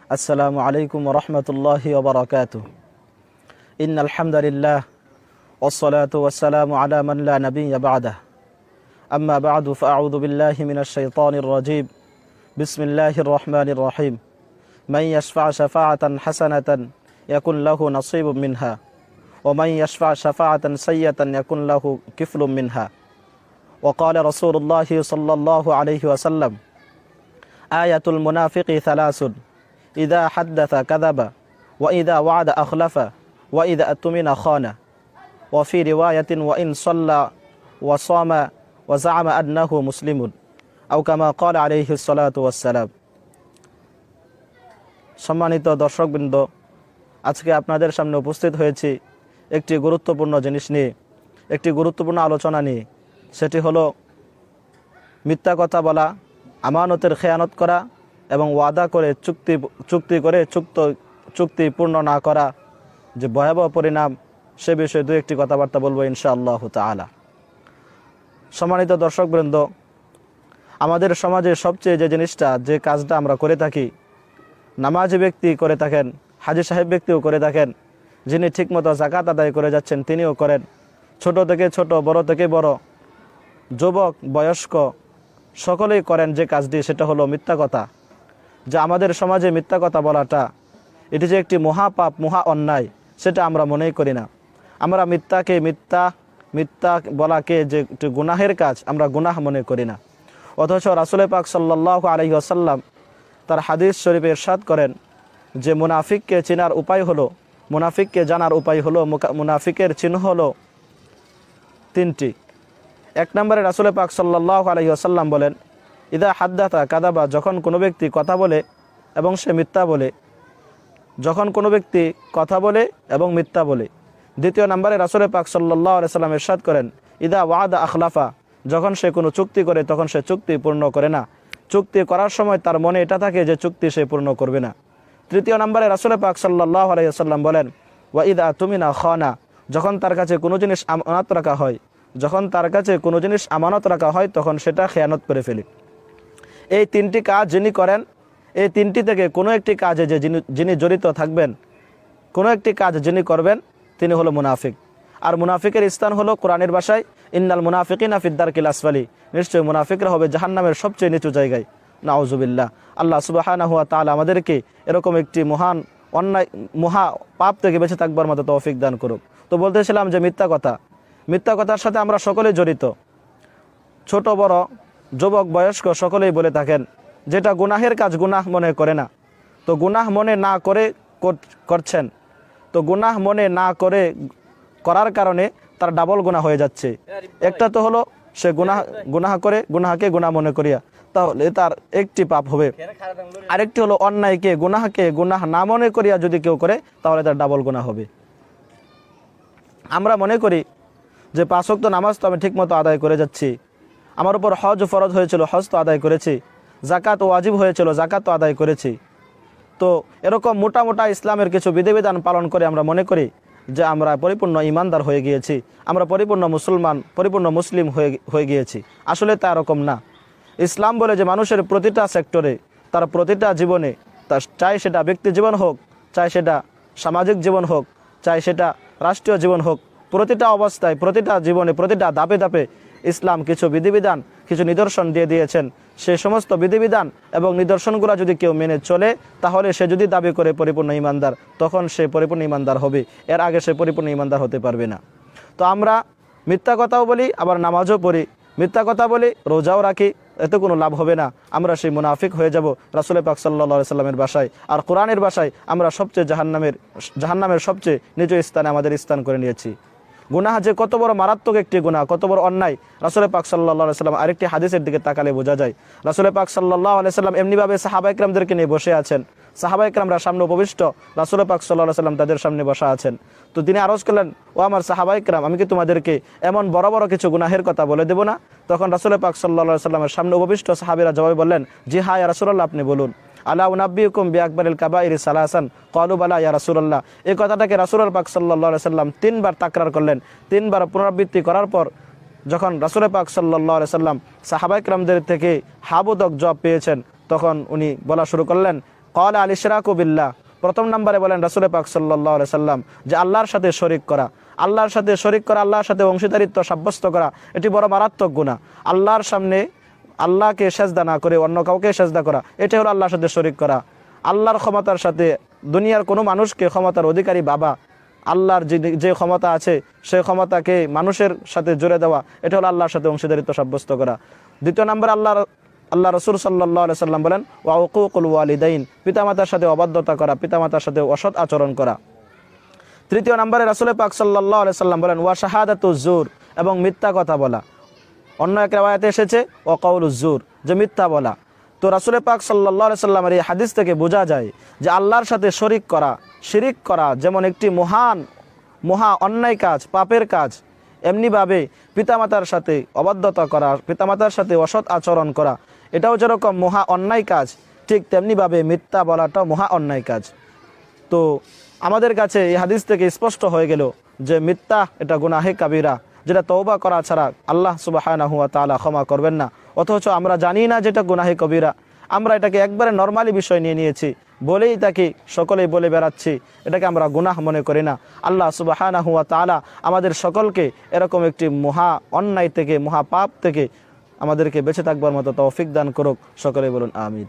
السلام عليكم ورحمة الله وبركاته. إن الحمد لله والصلاة والسلام على من لا نبي بعده. أما بعد فأعوذ بالله من الشيطان الرجيم. بسم الله الرحمن الرحيم. من يشفع شفاعة حسنة يكن له نصيب منها ومن يشفع شفاعة سيئة يكن له كفل منها. وقال رسول الله صلى الله عليه وسلم: آية المنافق ثلاث: إذا حدث كذب وإذا وعد أخلف وإذا اؤتمن خان. وفي رواية: وإن صلى وصام وزعم أنه مسلم أو كما قال عليه الصلاة والسلام. সম্মানিত দর্শকবৃন্দ, আজকে আপনাদের সামনে উপস্থিত হয়েছি একটি গুরুত্বপূর্ণ জিনিস নিয়ে, একটি গুরুত্বপূর্ণ আলোচনা নিয়ে। সেটি হলো মিথ্যা কথা বলা, আমানতের খেয়ানত করা এবং ওয়াদা করে চুক্তি পূর্ণ না করা যে ভয়াবহ পরিণাম, সে বিষয়ে দু একটি কথাবার্তা বলবো ইনশাআল্লাহ তাআলা। সম্মানিত দর্শকবৃন্দ, আমাদের সমাজে সবচেয়ে যে জিনিসটা, যে কাজটা আমরা করে থাকি, নামাজি ব্যক্তি করে থাকেন, হাজী সাহেব ব্যক্তিও করে থাকেন, যিনি ঠিকমতো যাকাত আদায় করে যাচ্ছেন তিনিও করেন, ছোট থেকে ছোট, বড় থেকে বড়, যুবক বয়স্ক সকলেই করেন যে কাজটি, সেটা হলো মিথ্যা কথা। যে আমাদের সমাজে মিথ্যা কথা বলাটা, এটি যে একটি মহাপাপ, মহা অন্যায়, সেটা আমরা মনেই করি না। আমরা মিথ্যা বলাকে যে একটি গুনাহের কাজ, আমরা গুনাহ মনে করি না। অথচ রাসূল পাক সাল্লাল্লাহু আলাইহি ওয়াসাল্লাম তার হাদিস শরীফে ইরশাদ করেন যে মুনাফিককে চেনার উপায় হলো, মুনাফিককে জানার উপায় হলো, মুনাফিকের চিহ্ন হলো তিনটি। এক নম্বরে রাসূল পাক সাল্লাল্লাহু আলাইহি ওয়াসাল্লাম বলেন, ইদা হাদ্দাতা কাদাবা, যখন কোনো ব্যক্তি কথা বলে এবং সে মিথ্যা বলে। যখন কোনো ব্যক্তি কথা বলে এবং মিথ্যা বলে। দ্বিতীয় নম্বরে রাসূল পাক সাল্লাল্লাহু আলাইহি ওয়াসাল্লাম ইরশাদ করেন, ইদা ওয়াদা আখলাফা, যখন সে কোনো চুক্তি করে তখন সে চুক্তি পূর্ণ করে না। চুক্তি করার সময় তার মনে এটা থাকে যে চুক্তি সে পূর্ণ করবে না। তৃতীয় নম্বরে রাসূল পাক সাল্লাল্লাহু আলাইহি ওয়াসাল্লাম বলেন, ওয়া ইদা তুমিনা খানা, যখন তার কাছে কোনো জিনিস আমানত রাখা হয়, তখন সেটা খেয়ানত করে ফেলে। এই তিনটি কাজ যিনি করেন, এই তিনটি থেকে কোনো একটি কাজে যে যিনি জড়িত থাকবেন, কোনো একটি কাজ যিনি করবেন, তিনি হলো মুনাফিক। আর মুনাফিকের স্থান হলো কোরআনের ভাষায় ইন্নাল মুনাফিকিনা ফিদ দারকিল আসফালি, নিশ্চয়ই মুনাফিকরা হবে জাহান্নামের সবচেয়ে নিচু জায়গায়। নাউজুবিল্লাহ। আল্লাহ সুবহানাহু ওয়া তাআলা আমাদেরকে এরকম একটি মহান অন্যায়, মহা পাপ থেকে বেঁচে থাকবার মতো তৌফিক দান করুক। তো বলতেছিলাম যে মিথ্যা কথার সাথে আমরা সকলেই জড়িত, ছোট বড়, যুবক বয়স্ক সকলেই বলে থাকেন। যেটা গুনাহের কাজ, গুনাহ মনে করে না, তো গুনাহ মনে না করে করছেন, তো গুনাহ মনে না করে করার কারণে তার ডাবল গুনাহ হয়ে যাচ্ছে। একটা তো হলো সে গুনাহকে গুনাহ মনে করিয়া, তাহলে তার একটি পাপ হবে। আরেকটি হলো অন্যায়কে, গুনাহ না মনে করিয়া যদি কেউ করে, তাহলে তার ডাবল গুনাহ হবে। আমরা মনে করি যে 5 ওয়াক্ত নামাজ তো আমি ঠিকমতো আদায় করে যাচ্ছি, আমার উপর হজ ফরজ হয়েছিল, হজ তো আদায় করেছি, যাকাত ওয়াজিব হয়েছিল, যাকাত তো আদায় করেছি। তো এরকম মোটা ইসলামের কিছু বিধিবিধান পালন করে আমরা মনে করি যে আমরা পরিপূর্ণ ইমানদার হয়ে গিয়েছি, আমরা পরিপূর্ণ মুসলমান, পরিপূর্ণ মুসলিম হয়ে গিয়েছি। আসলে তা এরকম না। ইসলাম বলে যে মানুষের প্রতিটা সেক্টরে, তার প্রতিটা জীবনে, চাই সেটা ব্যক্তি জীবন হোক, চাই সেটা সামাজিক জীবন হোক, চাই সেটা রাষ্ট্রীয় জীবন হোক, প্রতিটা অবস্থায়, প্রতিটা জীবনে, প্রতিটা ধাপে ধাপে ইসলাম কিছু বিধিবিধান, কিছু নিদর্শন দিয়ে দিয়েছেন। সেই সমস্ত বিধিবিধান এবং নিদর্শনগুলো যদি কেউ মেনে চলে, তাহলে সে যদি দাবি করে পরিপূর্ণ ইমানদার, তখন সে পরিপূর্ণ ইমানদার হবে, এর আগে সে পরিপূর্ণ ইমানদার হতে পারবে না। তো আমরা মিথ্যা কথাও বলি, আবার নামাজও পড়ি, মিথ্যা কথা বলি, রোজাও রাখি, এতে কোনো লাভ হবে না। আমরা সেই মুনাফিক হয়ে যাব রাসূল পাক সাল্লাল্লাহু আলাইহি সাল্লামের ভাষায়। আর কোরআনের ভাষায় আমরা সবচেয়ে জাহান্নামের সবচেয়ে নিচু স্থানে আমাদের স্থান করে নিয়েছি। গুনাহ যে কত বড় মারাত্মক একটি গুনাহ, কত বড় অন্যায়, রাসূল পাক সাল্লাল্লাহু আলাইহি সাল্লাম আরেকটি হাদিসের দিকে তাকালে বোঝা যায়। রাসূল পাক সাল্লাল্লাহু আলাইহি সাল্লাম এমনিভাবে সাহাবায়ে কেরামদেরকে নিয়ে বসে আছেন, সাহাবায়ে কেরামরা সামনে উপবিষ্ট, রাসূল পাক সাল্লাল্লাহু আলাইহি সাল্লাম তাদের সামনে বসা আছেন। তো তিনি আরজ করলেন, ও আমার সাহাবায়ে কেরাম, আমি কি তোমাদেরকে এমন বড় বড় কিছু গুনাহের কথা বলে দেব না? তখন রাসূল পাক সাল্লাল্লাহু আলাইহি সাল্লামের সামনে উপবিষ্ট সাহাবীরা জবাবে বললেন, জি হ্যাঁ ইয়া রাসূলুল্লাহ, আপনি বলুন। আলা উনাব্বিউকুম বিআকবারিল কাবাইরি সালাসান ক্বালু বালা ইয়া রাসূলুল্লাহ। এই কথাটাকে রাসূল পাক সাল্লাল্লাহু আলাইহি সাল্লাম 3 বার তাকরার করলেন। 3 বার পুনরাবৃত্তি করার পর যখন রাসূল পাক সাল্লাল্লাহু আলাইহি সাল্লাম সাহাবায়ে কেরামদের থেকে হাবোদক জবাব পেয়েছেন, তখন উনি বলা শুরু করলেন, ক্বালা আল ইশরাকু বিল্লাহ, প্রথম নম্বরে বলেন রাসূল পাক সাল্লাল্লাহু আলাইহি সাল্লাম যে আল্লাহর সাথে শরীক করা, আল্লাহর সাথে শরীক করা, আল্লাহর সাথে অংশীদারিত্ব সাব্যস্ত করা, এটি বড় মারাত্মক গুনাহ। আল্লাহর সামনে আল্লাহকে সেজদা না করে অন্য কাউকে সেজদা করা, এটি হলো আল্লাহর সাথে শরীক করা। আল্লাহর ক্ষমতার সাথে দুনিয়ার কোনো মানুষকে ক্ষমতার অধিকারী বাবা, আল্লাহর যে ক্ষমতা আছে সেই ক্ষমতাকে মানুষের সাথে জুড়ে দেওয়া, এটা হলো আল্লাহর সাথে অংশীদারিত্ব সাব্যস্ত করা। দ্বিতীয় নম্বরে আল্লাহ রসুল সাল্লাল্লাহু আলাইহি সাল্লাম বলেন ওয়া উকুকুল ওয়ালিদাইন, পিতামাতার সাথে অবাধ্যতা করা, পিতামাতার সাথে অসৎ আচরণ করা। তৃতীয় নম্বরে রাসূল পাক সাল্লাল্লাহু আলাইহি সাল্লাম বলেন ওয়া শাহাদাতুজ জুর, এবং মিথ্যা কথা বলা। অন্য এক riwayate এসেছে ওয়া কাউলুজ জুর, যে মিথ্যা বলা। তো রাসূল পাক সাল্লাল্লাহু আলাইহি সাল্লামের এই হাদিস থেকে বোঝা যায় যে আল্লাহর সাথে শরীক করা, শিরিক করা যেমন একটি মহা অন্যায় কাজ, পাপের কাজ, এমনিভাবে পিতামাতার সাথে অবাধ্যতা করা, পিতামাতার সাথে অসৎ আচরণ করা, এটাও যেরকম মহা অন্যায় কাজ, ঠিক তেমনিভাবে মিথ্যা বলাটাও মহা অন্যায় কাজ। তো আমাদের কাছে এই হাদিস থেকে স্পষ্ট হয়ে গেল যে মিথ্যা এটা গুনাহে কাবিরা, যেটা তওবা করা ছাড়া আল্লাহ সুবহানাহু ওয়া তাআলা ক্ষমা করবেন না। অথচ আমরা জানি না যেটা গুনাহে কবিরা, আমরা এটাকে একবারে নরমালি বিষয় নিয়ে নিয়েছি, বলেই তাকে সকলেই বলে বেড়াচ্ছি, এটাকে আমরা গুনাহ মনে করি না। আল্লাহ সুবহানাহু ওয়া তাআলা আমাদের সকলকে এরকম একটি মহা অন্যায় থেকে, মহা পাপ থেকে আমাদেরকে বেঁচে থাকবার মতো তৌফিক দান করুক। সকলেই বলুন আমিন।